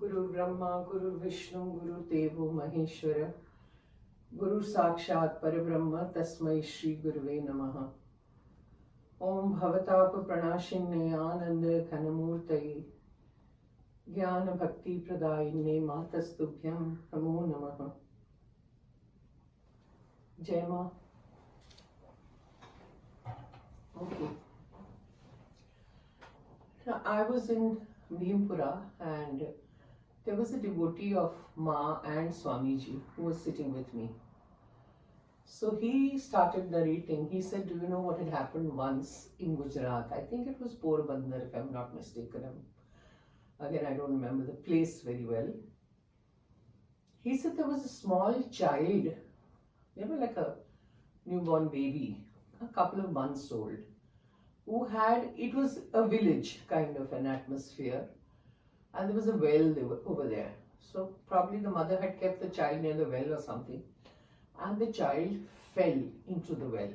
Guru Brahma, Guru Vishnu, Guru Devo Maheshwara, Guru Sakshat Parabrahma, Tasmai Shri Guruve Namaha. Om Bhavatapa Pranashinne Ananda Ghanamurtaye Jnana Bhakti Pradayine Matastubhyam Namo Namaha. Jai Ma. Okay. Now, I was in Bhimpura and there was a devotee of Ma and Swamiji who was sitting with me. So he started narrating. He said, do you know what had happened once in Gujarat? I think it was Porbandar, if I'm not mistaken. Again, I don't remember the place very well. He said there was a small child, like a newborn baby, a couple of months old, who had, it was a village kind of an atmosphere. And there was a well over there. So probably the mother had kept the child near the well or something. And the child fell into the well.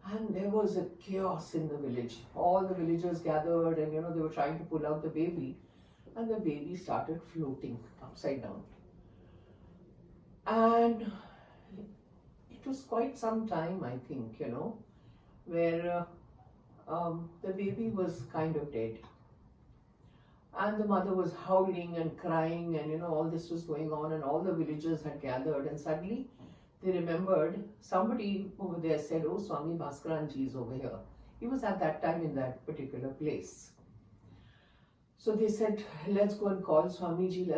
And there was a chaos in the village. All the villagers gathered and they were trying to pull out the baby. And the baby started floating upside down. And it was quite some time, I think, where the baby was kind of dead. And the mother was howling and crying and all this was going on and all the villagers had gathered and suddenly they remembered somebody over there said, oh, Swami Bhaskaranandaji is over here. He was at that time in that particular place. So they said, let's go and call Swamiji,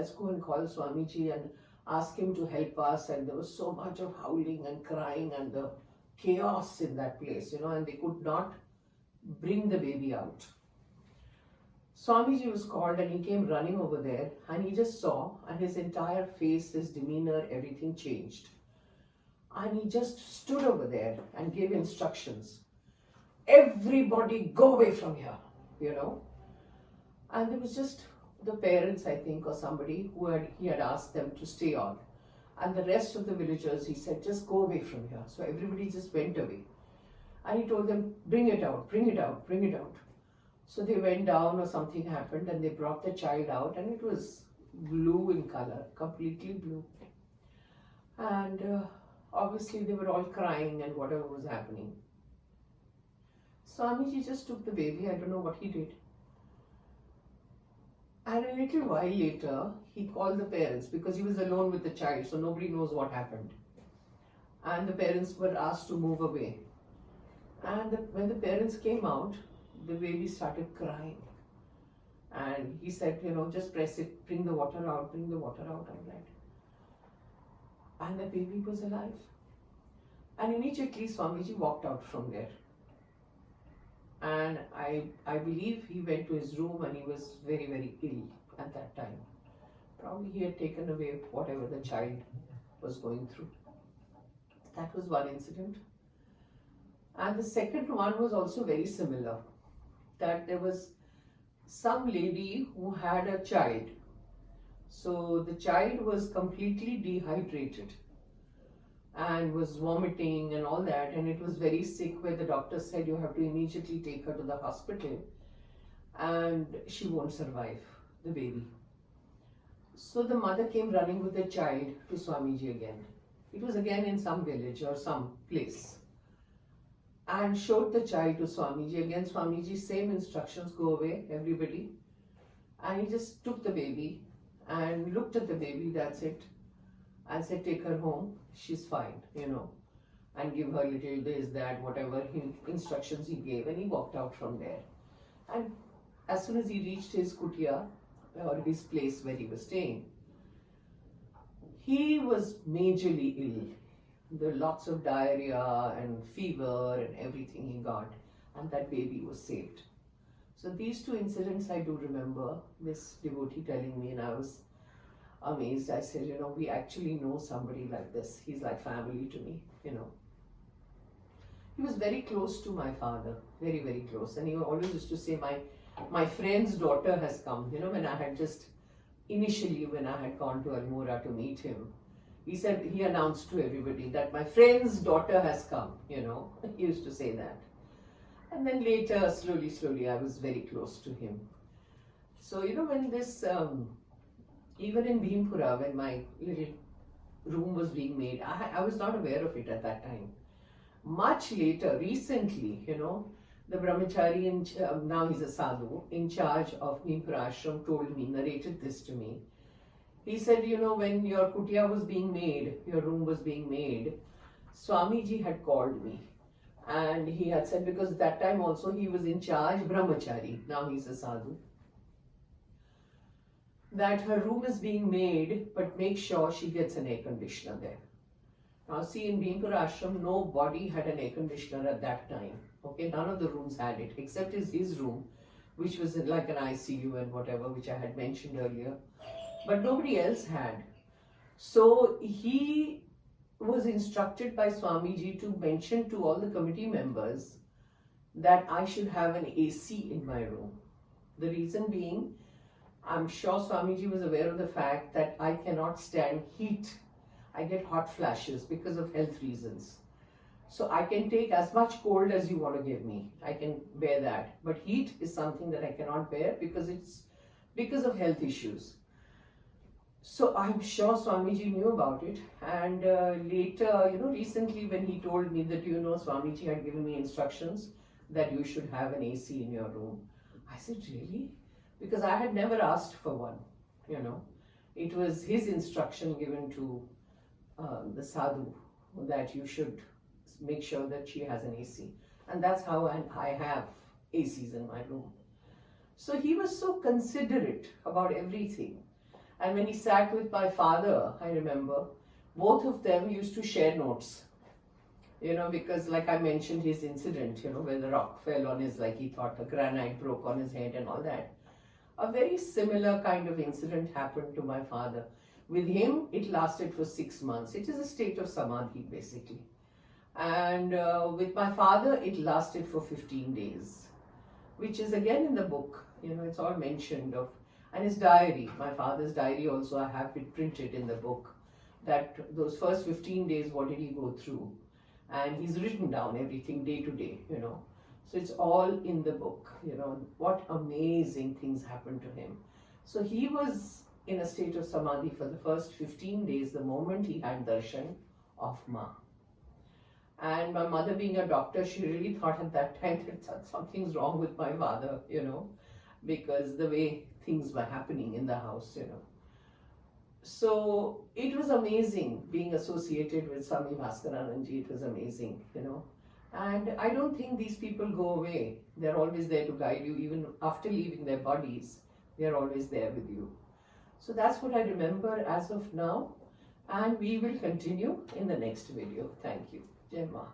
and ask him to help us. And there was so much of howling and crying and the chaos in that place, and they could not bring the baby out. Swamiji was called and he came running over there and he just saw and his entire face, his demeanor, everything changed. And he just stood over there and gave instructions. Everybody go away from here, And there was just the parents, I think, or somebody he had asked them to stay on. And the rest of the villagers, he said, just go away from here. So everybody just went away. And he told them, bring it out, bring it out, bring it out. So they went down or something happened and they brought the child out and it was blue in color, completely blue. And obviously they were all crying and whatever was happening. Swamiji just took the baby, I don't know what he did. And a little while later, he called the parents because he was alone with the child, so nobody knows what happened. And the parents were asked to move away. And when the parents came out, the baby started crying. And he said, just press it, bring the water out, I'm like. And the baby was alive. And immediately Swamiji walked out from there. And I believe he went to his room and he was very, very ill at that time. Probably he had taken away whatever the child was going through. That was one incident. And the second one was also very similar. That there was some lady who had a child. So the child was completely dehydrated and was vomiting and all that, and it was very sick where the doctor said you have to immediately take her to the hospital and she won't survive, the baby. So the mother came running with the child to Swamiji again. It was again in some village or some place. And showed the child to Swamiji. Again, Swamiji, same instructions, go away, everybody. And he just took the baby and looked at the baby, that's it. And said, take her home, she's fine, And give her little this, that, whatever instructions he gave. And he walked out from there. And as soon as he reached his kutia, or his place where he was staying, he was majorly ill. There were lots of diarrhea and fever and everything he got, and that baby was saved. So these two incidents I do remember, this devotee telling me, and I was amazed. I said, we actually know somebody like this. He's like family to me, He was very close to my father, very, very close. And he always used to say, my friend's daughter has come, when I had just, initially when I had gone to Almora to meet him. He said, he announced to everybody that my friend's daughter has come, He used to say that. And then later, slowly, I was very close to him. So, when this Even in Bhimpura, when my little room was being made, I was not aware of it at that time. Much later, recently, the brahmachari, now he's a sadhu, in charge of Bhimpura ashram told me, narrated this to me. He said, when your kutia was being made, your room was being made, Swamiji had called me. And he had said, because that time also he was in charge, brahmachari, now he's a sadhu, that her room is being made, but make sure she gets an air conditioner there. Now see, in Bhimpura ashram, nobody had an air conditioner at that time. Okay, none of the rooms had it, except his room, which was like an ICU and whatever, which I had mentioned earlier. But nobody else had. So he was instructed by Swamiji to mention to all the committee members that I should have an AC in my room. The reason being, I'm sure Swamiji was aware of the fact that I cannot stand heat. I get hot flashes because of health reasons. So I can take as much cold as you want to give me. I can bear that. But heat is something that I cannot bear because it's because of health issues. So I'm sure Swamiji knew about it. And later, recently when he told me that, Swamiji had given me instructions that you should have an AC in your room. I said, really? Because I had never asked for one, It was his instruction given to the sadhu that you should make sure that she has an AC. And that's how I have ACs in my room. So he was so considerate about everything. And when he sat with my father, I remember, both of them used to share notes. Because like I mentioned his incident, where the rock fell on his, like he thought a granite broke on his head and all that. A very similar kind of incident happened to my father. With him, it lasted for 6 months. It is a state of samadhi, basically. And with my father, it lasted for 15 days, which is again in the book. It's all mentioned of. And his diary, my father's diary also, I have it printed in the book, that those first 15 days, what did he go through? And he's written down everything day to day, So it's all in the book, what amazing things happened to him. So he was in a state of samadhi for the first 15 days, the moment he had darshan of Ma. And my mother being a doctor, she really thought at that time that something's wrong with my father, because the way things were happening in the house, So it was amazing being associated with Swami Bhaskaranandaji. It was amazing, And I don't think these people go away. They're always there to guide you. Even after leaving their bodies, they're always there with you. So that's what I remember as of now. And we will continue in the next video. Thank you. Jai Ma.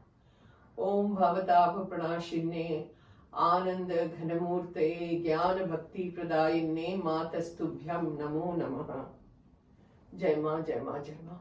Om Bhavatapa Pranashine Anand Ghanamurte Jnana Bhakti Pradayine Matastubhyam Namo Namaha. Jai Ma, Jai Ma, Jai Ma.